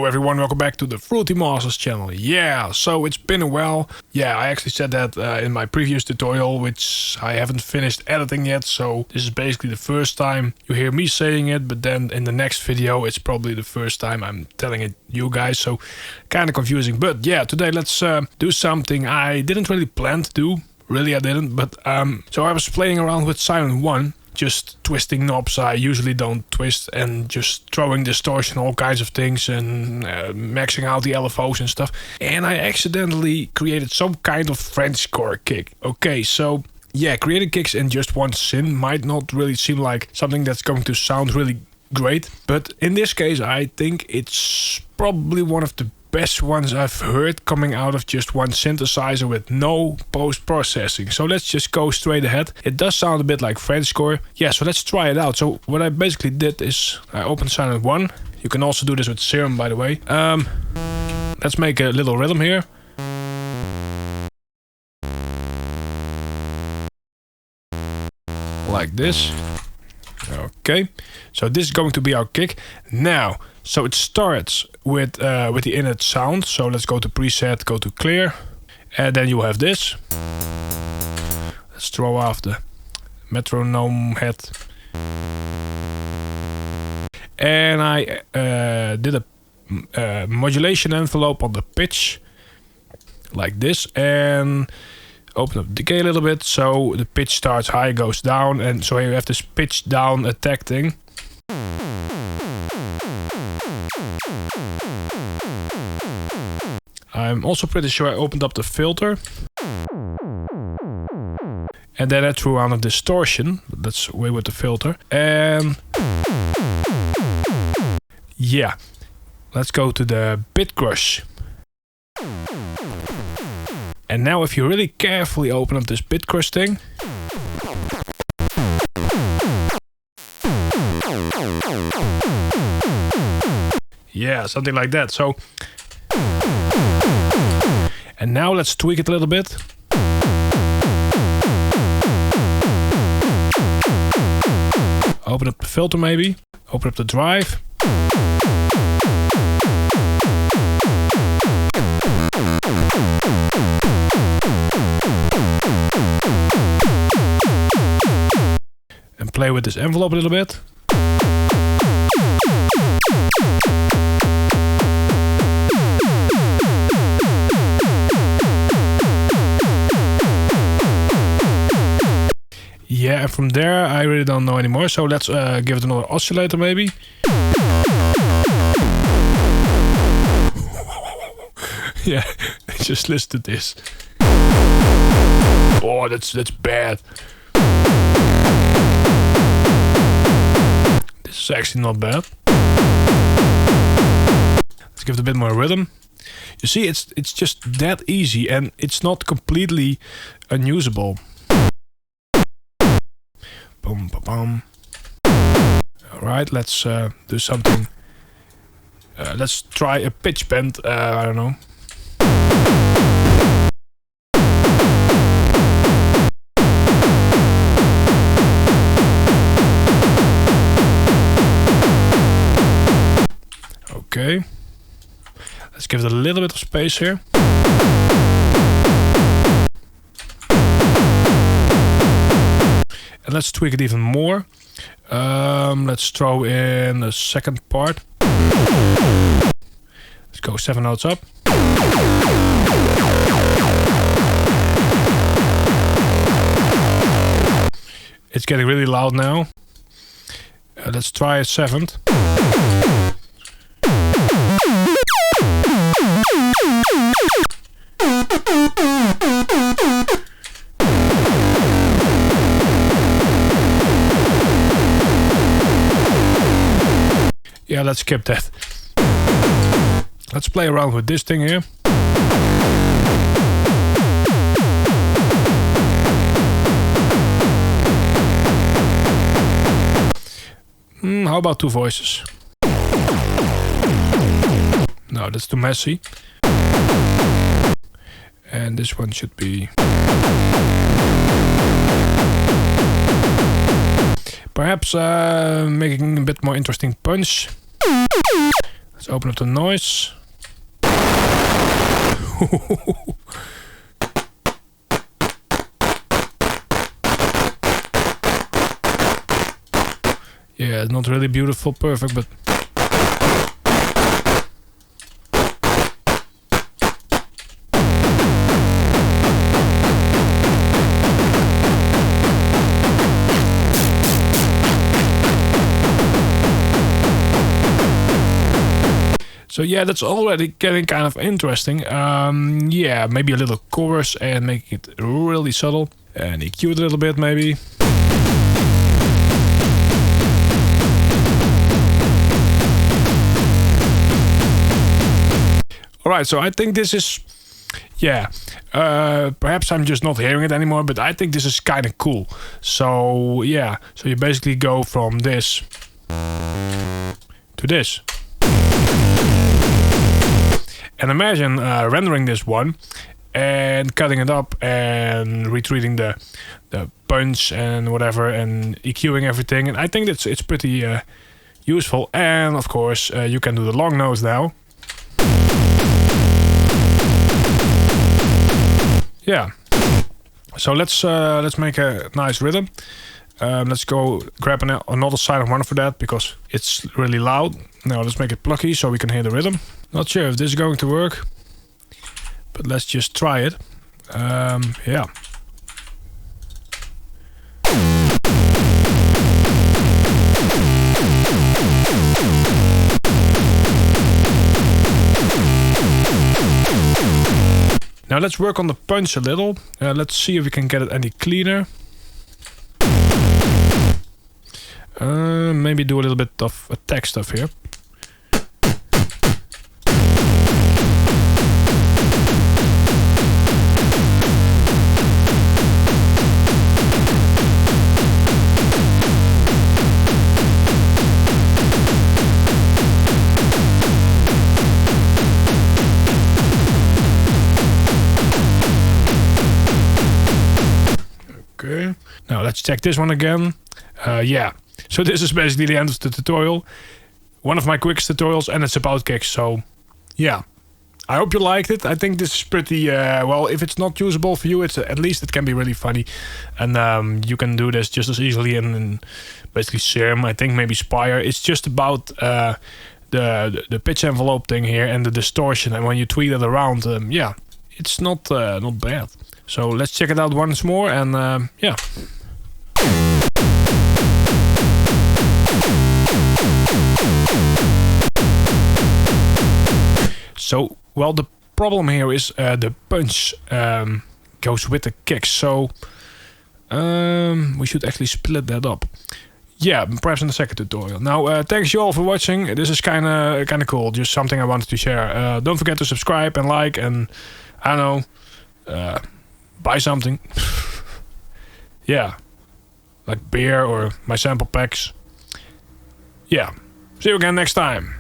everyone, welcome back to the Fruitymasterz channel. Yeah, so it's been a while. Yeah, I actually said that in my previous tutorial, which I haven't finished editing yet. So this is basically the first time you hear me saying it, but then in the next video, it's probably the first time I'm telling it you guys. So kind of confusing, but yeah, today let's do something I didn't really plan to do. Really, I didn't, but so I was playing around with Sylenth1. Just twisting knobs I usually don't twist, and just throwing distortion, all kinds of things, and maxing out the LFOs and stuff. And I accidentally created some kind of Frenchcore kick. Okay, so yeah, creating kicks in just one sin might not really seem like something that's going to sound really great, but in this case I think it's probably one of the best ones I've heard coming out of just one synthesizer with no post-processing. So let's just go straight ahead. It does sound a bit like Frenchcore. Yeah, so let's try it out. So what I basically did is I opened Sylenth1. You can also do this with Serum, by the way. Let's make a little rhythm here. Like this. Okay, so this is going to be our kick. Now, so it starts with the init sound. So let's go to preset, go to clear, and then you have this. Let's throw off the metronome head. And I did a modulation envelope on the pitch, like this, and open up the decay a little bit, so the pitch starts high, goes down, and so you have this pitch down attack thing. I'm also pretty sure I opened up the filter. And then I threw on a distortion. That's way with the filter. And yeah, let's go to the bit crush. And now if you really carefully open up this bit crush thing, yeah, something like that. So, and now let's tweak it a little bit. Open up the filter maybe, open up the drive. And play with this envelope a little bit. Yeah, and from there I really don't know anymore. So let's give it another oscillator maybe. Yeah, just listen to this. Oh, that's bad. This is actually not bad. Let's give it a bit more rhythm. You see, it's just that easy, and it's not completely unusable. Boom, ba, bum. All right, let's do something. Let's try a pitch bend. I don't know. Okay, let's give it a little bit of space here. And let's tweak it even more. Let's throw in a second part. Let's go 7 notes up. It's getting really loud now. Let's try a 7th. Yeah, let's skip that. Let's play around with this thing here. How about 2 voices? No, that's too messy. And this one should be... perhaps making a bit more interesting punch. Let's open up the noise. Yeah, it's not really beautiful, perfect, but so yeah, that's already getting kind of interesting. Yeah, maybe a little chorus and make it really subtle. And EQ it a little bit maybe. Alright, so I think this is... Yeah, perhaps I'm just not hearing it anymore, but I think this is kind of cool. So yeah, so you basically go from this to this. And imagine rendering this one and cutting it up and retreating the punch and whatever and EQing everything. And I think it's pretty useful. And of course, you can do the long notes now. Yeah. So let's make a nice rhythm. Let's go grab another Sylenth1 for that because it's really loud. Now let's make it plucky so we can hear the rhythm. Not sure if this is going to work, but let's just try it. Yeah. Now let's work on the punch a little. Let's see if we can get it any cleaner. Maybe do a little bit of attack stuff here. Okay. Now let's check this one again. Yeah. So this is basically the end of the tutorial. One of my quickest tutorials, and it's about kicks. So yeah, I hope you liked it. I think this is pretty well, if it's not usable for you, it's at least it can be really funny. And you can do this just as easily in basically Sim, I think maybe Spire. It's just about the pitch envelope thing here and the distortion, and when you tweak it around, yeah, it's not bad. So let's check it out once more, and yeah. So, well, the problem here is the punch goes with the kick, so we should actually split that up. Yeah, perhaps in the second tutorial. Now, thanks you all for watching. This is kind of cool, just something I wanted to share. Don't forget to subscribe and like, and I don't know, buy something. Yeah, like beer or my sample packs. Yeah, see you again next time.